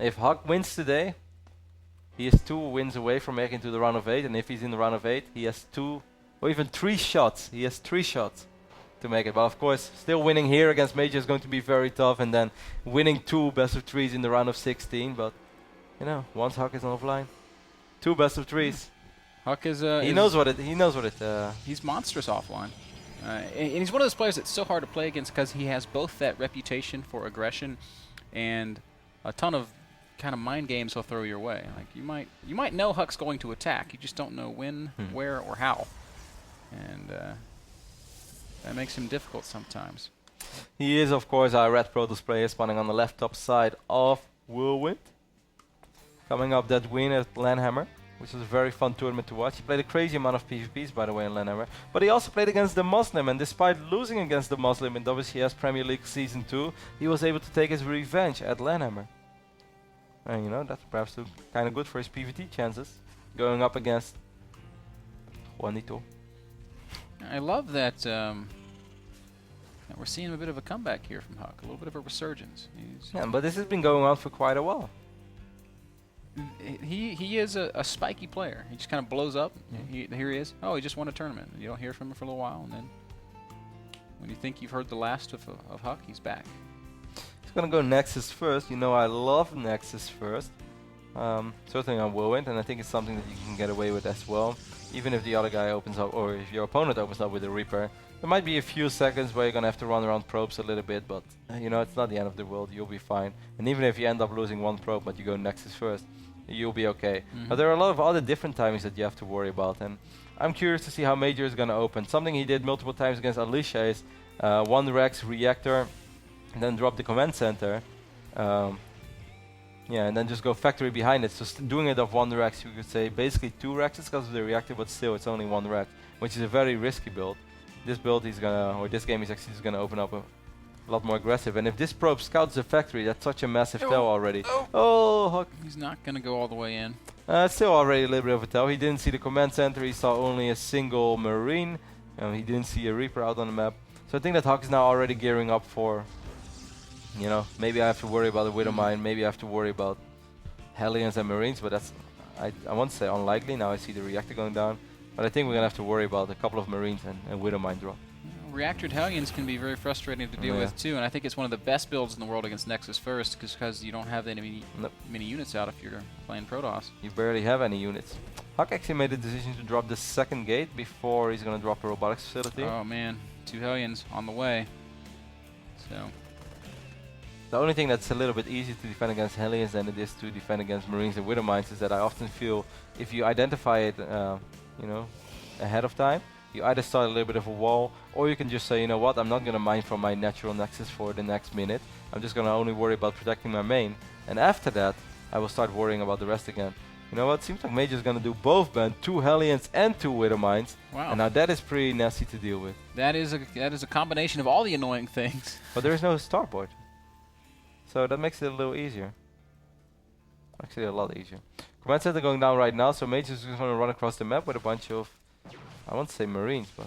If Huck wins today, he is 2 wins away from making to the round of 8, and if he's in the round of 8, he has 2 or even 3 shots. He has 3 shots to make it. But of course, still winning here against Major is going to be very tough, and then winning 2 best of 3s in the round of 16. But you know, once Huck is offline, 2 best of 3s. Huck is he knows what it. He's monstrous offline, and he's one of those players that's so hard to play against because he has both that reputation for aggression and a ton of kind of mind games he'll throw your way. Like you might know Huck's going to attack, you just don't know when, where, or how, and that makes him difficult sometimes. He is, of course, our Red Protoss player, spawning on the left top side of Whirlwind. Coming up that win at Landhammer, which was a very fun tournament to watch. He played a crazy amount of PvPs, by the way, in Landhammer. But he also played against the Muslim, and despite losing against the Muslim in WCS Premier League Season 2, he was able to take his revenge at Landhammer. And you know, that's perhaps kind of good for his PvT chances, going up against Juanito. I love that, that we're seeing a bit of a comeback here from Huck, a little bit of a resurgence. Yeah, but this has been going on for quite a while. He is a spiky player. He just kind of blows up. Here he is. Oh, he just won a tournament. You don't hear from him for a little while, and then when you think you've heard the last of Huck, he's back. He's gonna go Nexus first. You know I love Nexus first. Certainly on Whirlwind, and I think it's something that you can get away with as well. Even if the other guy opens up, or if your opponent opens up with a Reaper, there might be a few seconds where you're gonna have to run around probes a little bit, but you know, it's not the end of the world. You'll be fine. And even if you end up losing 1 probe, but you go Nexus first, you'll be okay. But there are a lot of other different timings that you have to worry about, and I'm curious to see how Major is gonna open. Something he did multiple times against Alicia is 1 Rex Reactor, and then drop the command center. Yeah, and then just go factory behind it. So doing it off 1 Rex, you could say basically 2 Rexes because of the reactor, but still it's only 1 Rex, which is a very risky build. This build he's gonna, or this game he's actually just gonna open up a lot more aggressive. And if this probe scouts the factory, that's such a massive tell already. Oh, Huck. He's not gonna go all the way in. Still already a little bit of a tell. He didn't see the command center, he saw only a single Marine. He didn't see a Reaper out on the map. So I think that Huck is now already gearing up for, you know, maybe I have to worry about the Widow Mine, maybe I have to worry about Hellions and Marines, but that's, I want to say unlikely. Now I see the reactor going down, but I think we're going to have to worry about a couple of Marines and Widow Mine drop. Reactored Hellions can be very frustrating to deal with too, and I think it's one of the best builds in the world against Nexus first, because you don't have many units out if you're playing Protoss. You barely have any units. Huck actually made the decision to drop the 2nd gate before he's going to drop a robotics facility. Oh man, 2 Hellions on the way. So the only thing that's a little bit easier to defend against Hellions than it is to defend against Marines and Widow Mines is that I often feel if you identify it, you know, ahead of time, you either start a little bit of a wall, or you can just say, you know what, I'm not going to mine from my natural nexus for the next minute. I'm just going to only worry about protecting my main, and after that, I will start worrying about the rest again. You know what, seems like Major's going to do both ban 2 Hellions and 2 Widow Mines. Wow. And now that is pretty nasty to deal with. That is a combination of all the annoying things. But there is no starboard. So that makes it a little easier. Actually a lot easier. Command center going down right now, so Major's just going to run across the map with a bunch of, I want to say Marines, but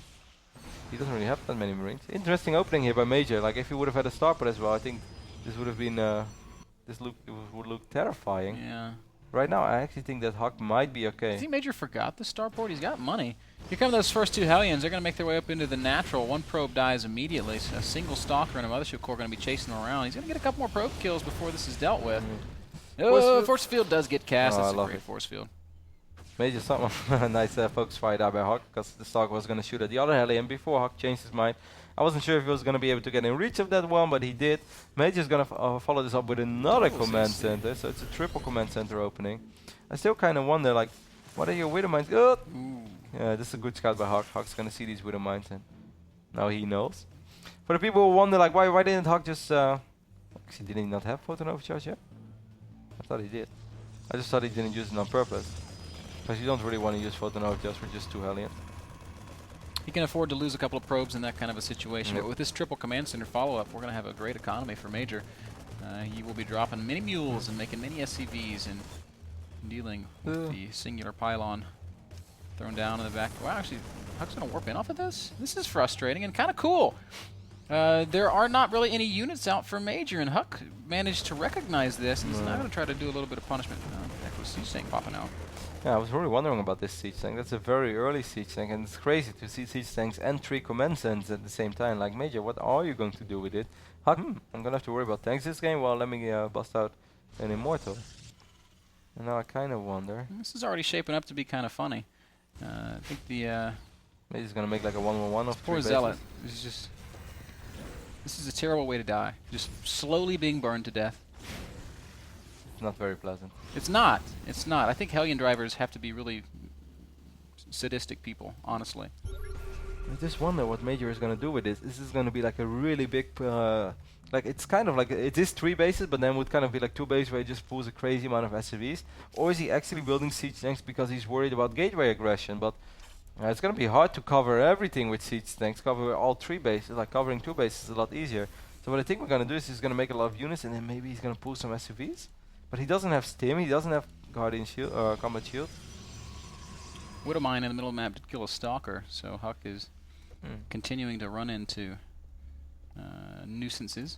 he doesn't really have that many Marines. Interesting opening here by Major. Like if he would have had a starport as well, I think this would have been, would look terrifying. Yeah. Right now, I actually think that Huck might be okay. I think Major forgot the starport. He's got money. Here come those first 2 Hellions. They're going to make their way up into the natural. 1 probe dies immediately. So a single stalker and a mothership core are going to be chasing him around. He's going to get a couple more probe kills before this is dealt with. Oh, force field does get cast. That's a great force field. Major something nice focus fire there by Huck, because the stalker was going to shoot at the other Hellion before Huck changed his mind. I wasn't sure if he was going to be able to get in reach of that one, but he did. Major's going to follow this up with another command center, so it's a triple command center opening. I still kind of wonder, like, what are your Widow Mines? Oh! Yeah, this is a good scout by Huck. Huck's going to see these Widow Mines, and now he knows. For the people who wonder, like, why didn't Huck just... actually, did he not have photon overcharge yet? I thought he did. I just thought he didn't use it on purpose. Because you don't really want to use photon overcharge for just 2 Hellions. He can afford to lose a couple of probes in that kind of a situation. But with this triple command center follow-up, we're going to have a great economy for Major. He will be dropping many mules and making many SCVs and dealing with the singular pylon thrown down in the back. Wow, actually, Huck's going to warp in off of this? This is frustrating and kind of cool. There are not really any units out for Major, and Huck managed to recognize this, and he's now going to try to do a little bit of punishment. That was Siege Tank popping out. Yeah, I was really wondering about this siege tank. That's a very early siege tank, and it's crazy to see siege tanks and 3 command cents at the same time. Like, Major, what are you going to do with it? Huck, I'm gonna have to worry about tanks this game. Well, let me bust out an Immortal. And now I kind of wonder. This is already shaping up to be kind of funny. I think the Major's gonna make like a 1-1-1 of 3 poor bases. Zealot. This is a terrible way to die. Just slowly being burned to death. It's not very pleasant. It's not. It's not. I think Hellion drivers have to be really sadistic people, honestly. I just wonder what Major is gonna do with this. This is gonna be like a really big, like it's kind of like it is 3 bases, but then would kind of be like 2 bases where he just pulls a crazy amount of SCVs. Or is he actually building siege tanks because he's worried about gateway aggression? But it's gonna be hard to cover everything with siege tanks. Cover all 3 bases, like covering 2 bases is a lot easier. So what I think we're gonna do is he's gonna make a lot of units, and then maybe he's gonna pull some SCVs. But he doesn't have stim. He doesn't have guardian shield, combat shield. Widowmine in the middle of the map did kill a Stalker, so Huck is continuing to run into nuisances.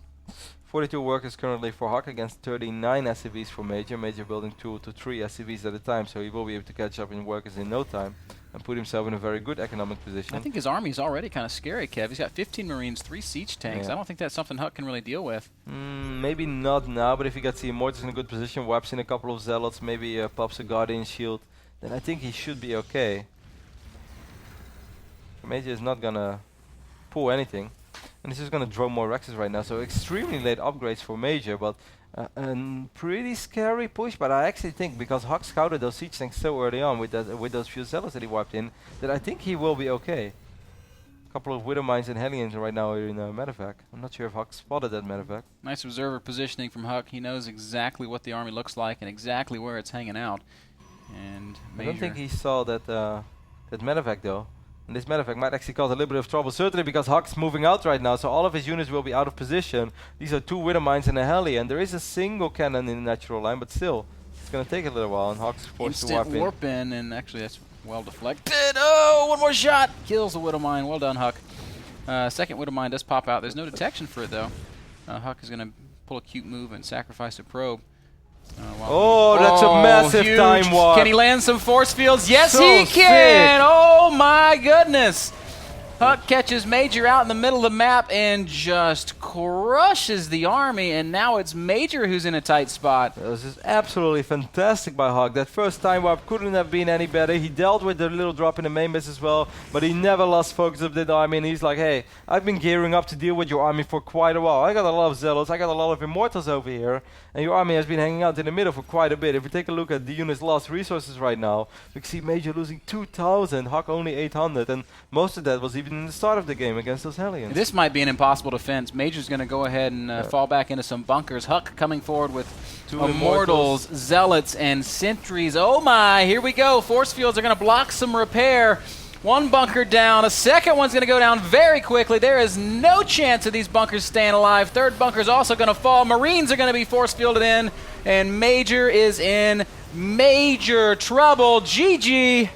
42 workers currently for Huck against 39 SCVs for Major. Major building 2 to 3 SCVs at a time, so he will be able to catch up in workers in no time and put himself in a very good economic position. I think his army is already kind of scary, Kev. He's got 15 Marines, 3 siege tanks. Yeah. I don't think that's something Huck can really deal with. Maybe not now, but if he gets the Immortals in a good position, wipes in a couple of Zealots, maybe pops a Guardian Shield, then I think he should be okay. Major is not gonna pull anything. And he's just gonna draw more Rexes right now, so extremely late upgrades for Major, but a pretty scary push. But I actually think, because Huck scouted those siege tanks so early on with those few Zealots that he wiped in, that I think he will be okay. A couple of Widowmines and Hellions right now are in medevac. I'm not sure if Huck spotted that medevac. Nice observer positioning from Huck. He knows exactly what the army looks like and exactly where it's hanging out. And Major, I don't think he saw that that medevac though. And this medevac might actually cause a little bit of trouble, certainly because Huck's moving out right now, so all of his units will be out of position. These are 2 Widowmines and a Heli, and there is a single cannon in the natural line, but still, it's going to take a little while, and Huck's forced to wipe instant in. warp in, and actually that's well deflected. Oh, one more shot! Kills the Widowmine. Well done, Huck. Second Widowmine does pop out. There's no detection for it, though. Huck is going to pull a cute move and sacrifice a probe. That's a massive huge. time warp. Can he land some force fields? Yes, So he can! sick. Oh my goodness! Huck catches Major out in the middle of the map and just crushes the army, and now it's Major who's in a tight spot. This is absolutely fantastic by Huck. That first time warp couldn't have been any better. He dealt with the little drop in the main base as well, but he never lost focus of the army, and he's like, hey, I've been gearing up to deal with your army for quite a while. I got a lot of Zealots, I got a lot of Immortals over here, and your army has been hanging out in the middle for quite a bit. If we take a look at the unit's lost resources right now, we can see Major losing 2,000, Huck only 800, and most of that was even in the start of the game against those Hellions. This might be an impossible defense. Major's going to go ahead and fall back into some bunkers. Huck coming forward with 2 Immortals, Zealots, and Sentries. Oh my, here we go. Force fields are going to block some repair. 1 bunker down. A second one's going to go down very quickly. There is no chance of these bunkers staying alive. Third bunker's also going to fall. Marines are going to be force fielded in, and Major is in major trouble. GG.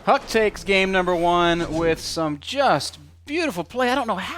Huck takes game number 1 with some just beautiful play. I don't know how